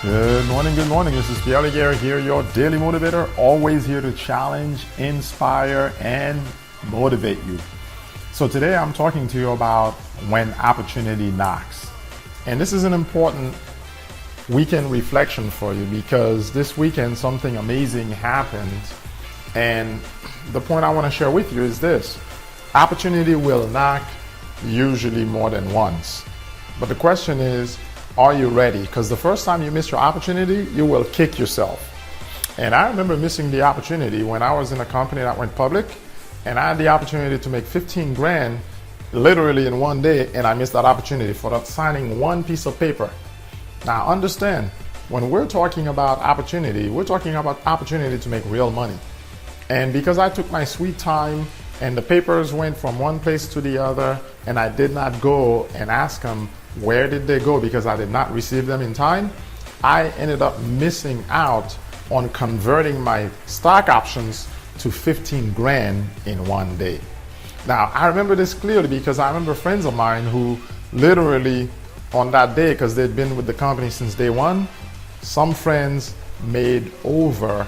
Good morning, good morning. This is Pierre Laguerre here, your daily motivator, always here to challenge, inspire, and motivate you. So today I'm talking to you about when opportunity knocks. And this is an important weekend reflection for you because this weekend something amazing happened. And the point I want to share with you is this: opportunity will knock usually more than once. But the question is, are you ready? Because the first time you miss your opportunity, you will kick yourself. And I remember missing the opportunity when I was in a company that went public, and I had the opportunity to make 15 grand literally in one day, and I missed that opportunity for not signing one piece of paper. Now understand, when we're talking about opportunity, we're talking about opportunity to make real money. And because I took my sweet time and the papers went from one place to the other, and I did not go and ask them where did they go because I did not receive them in time, I ended up missing out on converting my stock options to 15 grand in one day. Now, I remember this clearly because I remember friends of mine who literally on that day, because they'd been with the company since day one, some friends made over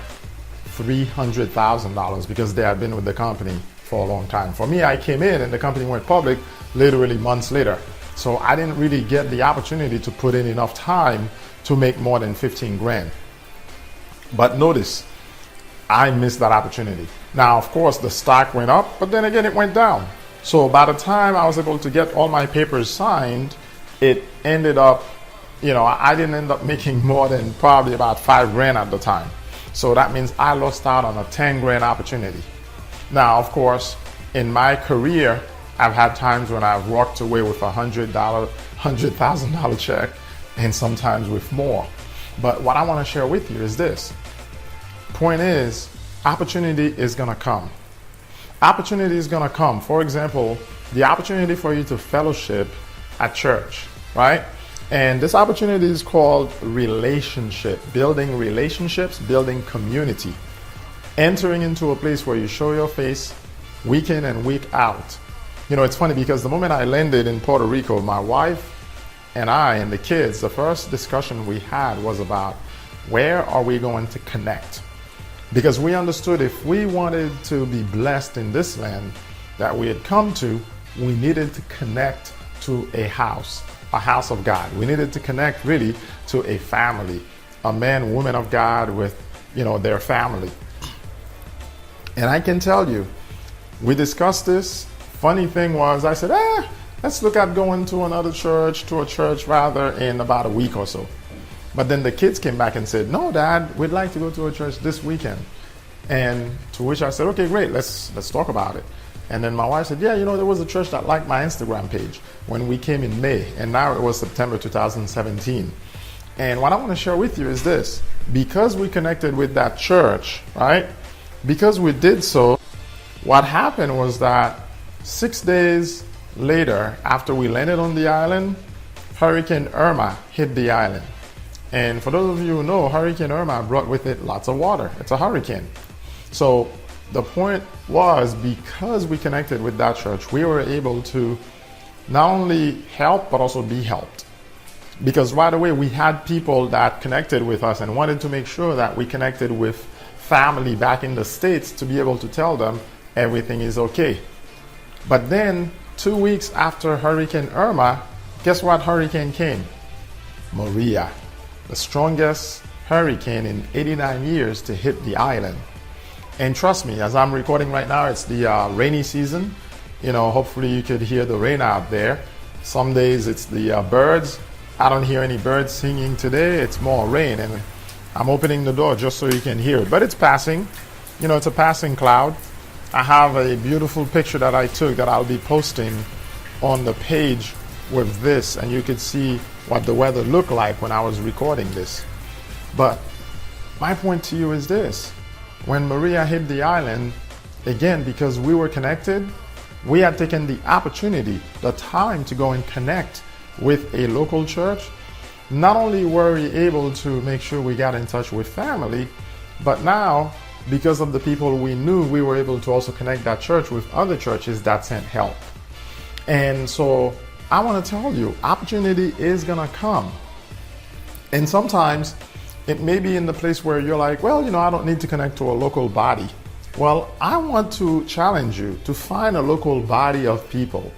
$300,000 because they had been with the company for a long time. For me, I came in and the company went public literally months later. So I didn't really get the opportunity to put in enough time to make more than 15 grand. But notice, I missed that opportunity. Now, of course, the stock went up, but then again, it went down. So by the time I was able to get all my papers signed, it ended up, I didn't end up making more than probably about 5 grand at the time. So that means I lost out on a 10 grand opportunity. Now, of course, in my career, I've had times when I've walked away with $100,000 check and sometimes with more. But what I want to share with you is this. Point is, opportunity is going to come. Opportunity is going to come. For example, the opportunity for you to fellowship at church, right? And this opportunity is called relationship, building relationships, building community, entering into a place where you show your face week in and week out. It's funny because the moment I landed in Puerto Rico, my wife and I and the kids, the first discussion we had was about where are we going to connect? Because we understood if we wanted to be blessed in this land that we had come to, we needed to connect to a house of God. We needed to connect really to a family, a man, woman of God with, their family. And I can tell you, we discussed this. Funny thing was, I said, let's look at going to a church rather in about a week or so. But then the kids came back and said, no, Dad, we'd like to go to a church this weekend. And to which I said, okay, great, let's talk about it. And then my wife said, yeah, there was a church that liked my Instagram page when we came in May, and now it was September 2017. And what I want to share with you is this: because we connected with that church, right? Because we did so, what happened was that 6 days later, after we landed on the island, Hurricane Irma hit the island. And for those of you who know, Hurricane Irma brought with it lots of water. It's a hurricane. So the point was, because we connected with that church, we were able to not only help, but also be helped. Because right away, we had people that connected with us and wanted to make sure that we connected with family back in the States to be able to tell them everything is okay. But then 2 weeks after Hurricane Irma, guess what hurricane came? Maria, the strongest hurricane in 89 years to hit the island. And trust me, as I'm recording right now, it's the rainy season. Hopefully you could hear the rain out there. Some days it's the birds. I don't hear any birds singing today. It's more rain, and I'm opening the door just so you can hear it. But it's passing. It's a passing cloud. I have a beautiful picture that I took that I'll be posting on the page with this, and you can see what the weather looked like when I was recording this. But my point to you is this: when Maria hit the island, again, because we were connected, we had taken the opportunity, the time to go and connect with a local church. Not only were we able to make sure we got in touch with family, but now, because of the people we knew, we were able to also connect that church with other churches that sent help. And so I want to tell you, opportunity is going to come. And sometimes it may be in the place where you're like, well, I don't need to connect to a local body. Well, I want to challenge you to find a local body of people.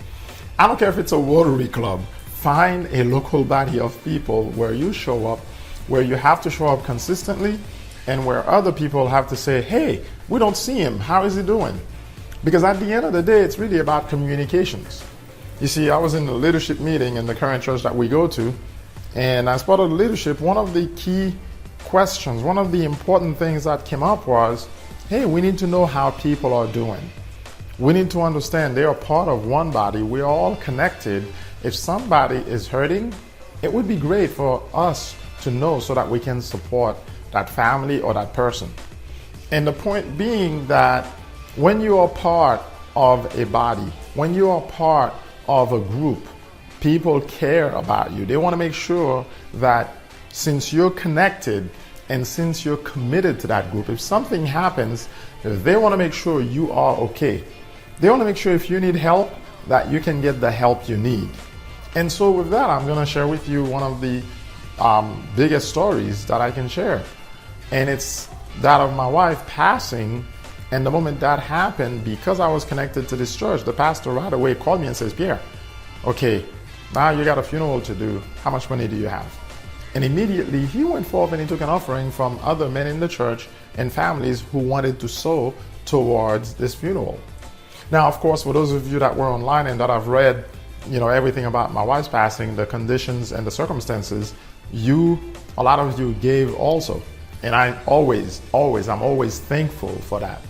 I don't care if it's a Rotary Club. Find a local body of people where you show up, where you have to show up consistently, and where other people have to say, hey, we don't see him. How is he doing? Because at the end of the day, it's really about communications. You see, I was in the leadership meeting in the current church that we go to, and as part of the leadership, one of the key questions, one of the important things that came up was, hey, we need to know how people are doing. We need to understand they are part of one body. We're all connected. If somebody is hurting, it would be great for us to know so that we can support that family or that person. And the point being that when you are part of a body, when you are part of a group, people care about you. They want to make sure that since you're connected and since you're committed to that group, if something happens, they want to make sure you are okay. They want to make sure if you need help, that you can get the help you need. And so with that, I'm going to share with you one of the biggest stories that I can share. And it's that of my wife passing. And the moment that happened, because I was connected to this church, the pastor right away called me and says, Pierre, okay, now you got a funeral to do. How much money do you have? And immediately he went forth and he took an offering from other men in the church and families who wanted to sow towards this funeral. Now, of course, for those of you that were online and that have read, everything about my wife's passing, the conditions and the circumstances, a lot of you gave also. And I'm always thankful for that.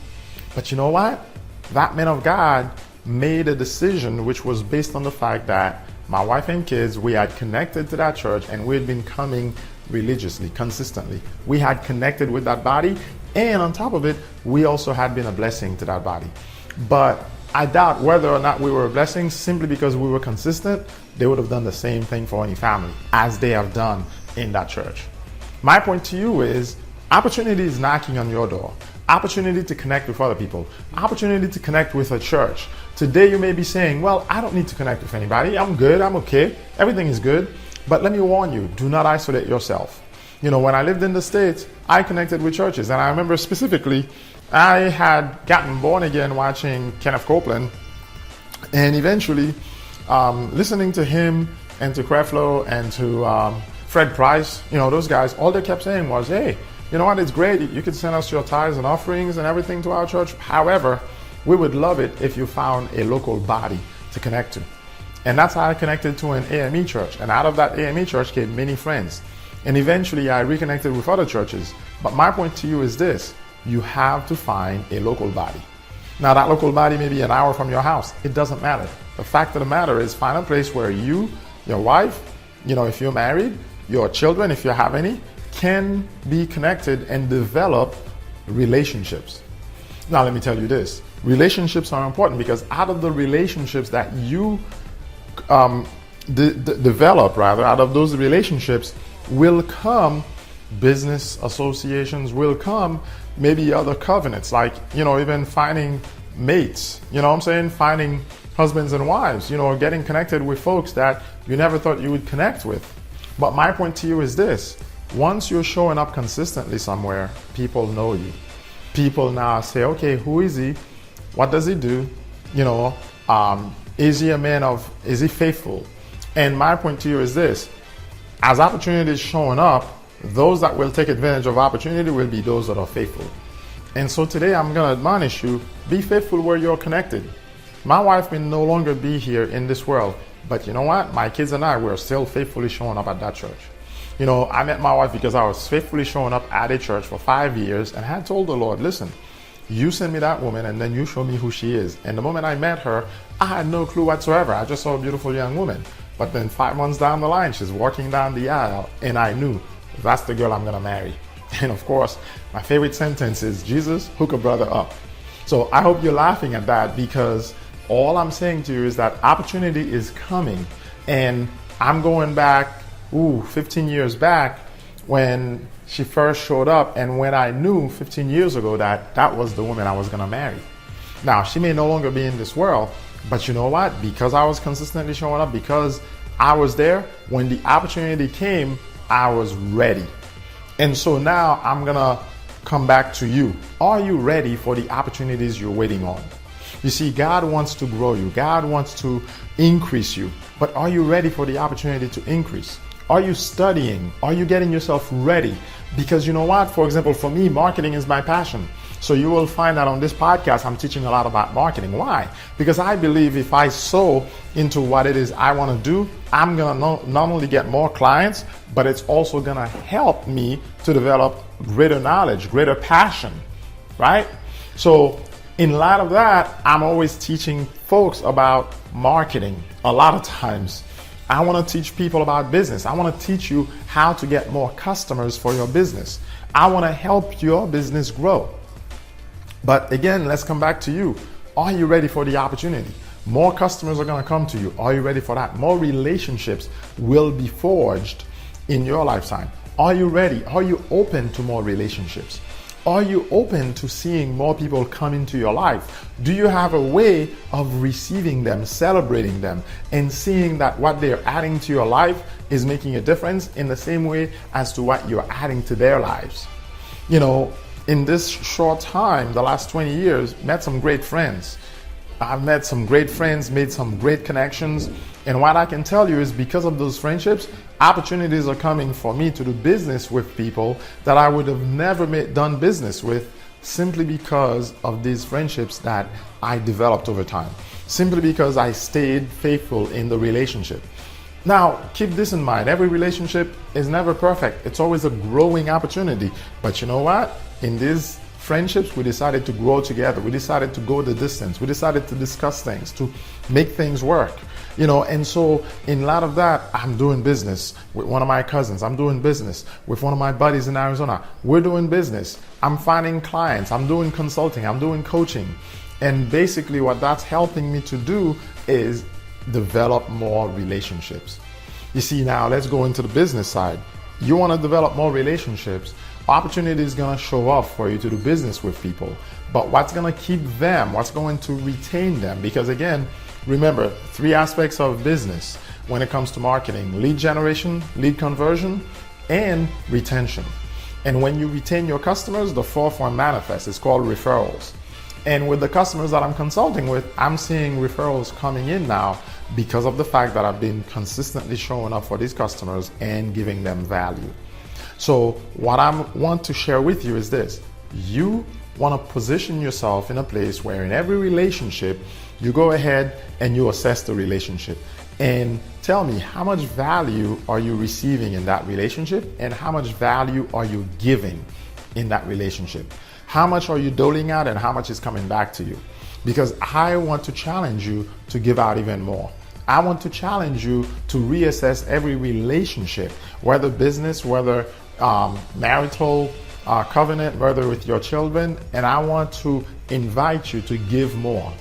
But you know what? That man of God made a decision which was based on the fact that my wife and kids, we had connected to that church and we had been coming religiously, consistently. We had connected with that body, and on top of it, we also had been a blessing to that body. But I doubt whether or not we were a blessing simply because we were consistent. They would have done the same thing for any family as they have done in that church. My point to you is opportunity is knocking on your door. Opportunity to connect with other people. Opportunity to connect with a church. Today you may be saying, well, I don't need to connect with anybody. I'm good. I'm okay. Everything is good. But let me warn you, do not isolate yourself. When I lived in the States, I connected with churches. And I remember specifically, I had gotten born again watching Kenneth Copeland, and eventually listening to him and to Creflo and to Fred Price, those guys, all they kept saying was, hey, you know what, it's great. You could send us your tithes and offerings and everything to our church. However, we would love it if you found a local body to connect to. And that's how I connected to an AME church. And out of that AME church came many friends. And eventually I reconnected with other churches. But my point to you is this: you have to find a local body. Now, that local body may be an hour from your house. It doesn't matter. The fact of the matter is, find a place where you, your wife, if you're married, your children, if you have any, can be connected and develop relationships. Now, let me tell you this. Relationships are important because out of the relationships that you develop, out of those relationships will come business associations, will come maybe other covenants, like, even finding mates, finding husbands and wives, getting connected with folks that you never thought you would connect with. But my point to you is this: once you're showing up consistently somewhere, people know you. People now say, okay, who is he? What does he do? Is he a man of, is he faithful? And my point to you is this: as opportunities showing up, those that will take advantage of opportunity will be those that are faithful. And so today I'm going to admonish you, be faithful where you're connected. My wife may no longer be here in this world, but you know what? My kids and I were still faithfully showing up at that church. I met my wife because I was faithfully showing up at a church for 5 years and had told the Lord, listen, you send me that woman and then you show me who she is. And the moment I met her, I had no clue whatsoever. I just saw a beautiful young woman. But then 5 months down the line, she's walking down the aisle and I knew that's the girl I'm going to marry. And of course, my favorite sentence is, Jesus, hook a brother up. So I hope you're laughing at that, because all I'm saying to you is that opportunity is coming. And I'm going back, 15 years back when she first showed up, and when I knew 15 years ago that that was the woman I was going to marry. Now, she may no longer be in this world, but you know what? Because I was consistently showing up, because I was there, when the opportunity came, I was ready. And so now I'm going to come back to you. Are you ready for the opportunities you're waiting on? You see, God wants to grow you. God wants to increase you. But are you ready for the opportunity to increase? Are you studying? Are you getting yourself ready? Because you know what? For example, for me, marketing is my passion. So you will find that on this podcast, I'm teaching a lot about marketing. Why? Because I believe if I sow into what it is I want to do, I'm going to not only get more clients, but it's also going to help me to develop greater knowledge, greater passion, right? So in light of that, I'm always teaching folks about marketing. A lot of times, I want to teach people about business. I want to teach you how to get more customers for your business. I want to help your business grow. But again, let's come back to you. Are you ready for the opportunity? More customers are going to come to you. Are you ready for that? More relationships will be forged in your lifetime. Are you ready? Are you open to more relationships? Are you open to seeing more people come into your life? Do you have a way of receiving them, celebrating them, and seeing that what they're adding to your life is making a difference in the same way as to what you're adding to their lives? You know, in this short time, the last 20 years, met some great friends. I've met some great friends, made some great connections. And what I can tell you is because of those friendships, opportunities are coming for me to do business with people that I would have never done business with simply because of these friendships that I developed over time, simply because I stayed faithful in the relationship. Now, keep this in mind. Every relationship is never perfect. It's always a growing opportunity. But you know what? In these friendships, we decided to grow together. We decided to go the distance. We decided to discuss things, to make things work. You know, and so in light of that, I'm doing business with one of my cousins. I'm doing business with one of my buddies in Arizona. We're doing business. I'm finding clients. I'm doing consulting. I'm doing coaching. And basically what that's helping me to do is develop more relationships. You see, now let's go into the business side. You want to develop more relationships. Opportunity is going to show up for you to do business with people. But what's going to keep them? What's going to retain them? Because again, remember, 3 aspects of business when it comes to marketing: lead generation, lead conversion, and retention. And when you retain your customers, the 4th one manifests. It's called referrals. And with the customers that I'm consulting with, I'm seeing referrals coming in now because of the fact that I've been consistently showing up for these customers and giving them value. So what I want to share with you is this. You want to position yourself in a place where in every relationship, you go ahead and you assess the relationship and tell me, how much value are you receiving in that relationship and how much value are you giving in that relationship? How much are you doling out and how much is coming back to you? Because I want to challenge you to give out even more. I want to challenge you to reassess every relationship, whether business, whether marital covenant, whether with your children, and I want to invite you to give more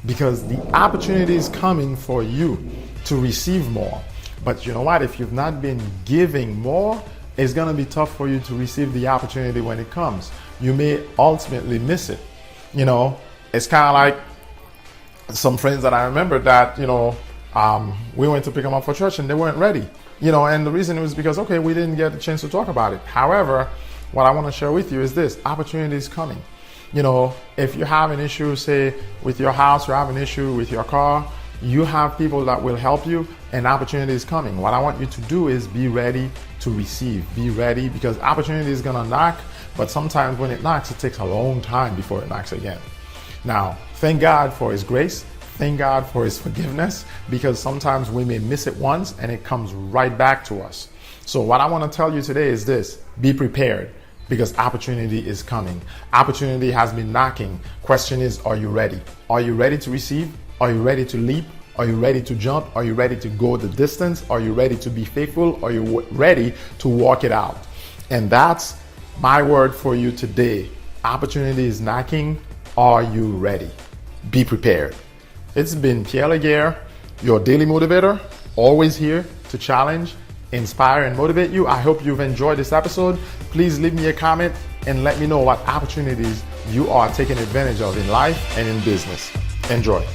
because the opportunity is coming for you to receive more. But you know what? If you've not been giving more, it's going to be tough for you to receive the opportunity when it comes. You may ultimately miss it. You know, it's kind of like some friends that I remember that, you know, we went to pick them up for church and they weren't ready. You know, and the reason was because, okay, we didn't get a chance to talk about it. However, what I want to share with you is this: opportunity is coming. You know, if you have an issue, say with your house, you have an issue with your car, you have people that will help you and opportunity is coming. What I want you to do is be ready to receive. Be ready because opportunity is going to knock, but sometimes when it knocks, it takes a long time before it knocks again. Now, thank God for His grace. Thank God for His forgiveness, because sometimes we may miss it once and it comes right back to us. So what I want to tell you today is this: be prepared, because opportunity is coming. Opportunity has been knocking. Question is, are you ready? Are you ready to receive? Are you ready to leap? Are you ready to jump? Are you ready to go the distance? Are you ready to be faithful? Are you ready to walk it out? And that's my word for you today. Opportunity is knocking. Are you ready? Be prepared. It's been Pierre Laguerre, your daily motivator, always here to challenge, inspire, and motivate you. I hope you've enjoyed this episode. Please leave me a comment and let me know what opportunities you are taking advantage of in life and in business. Enjoy.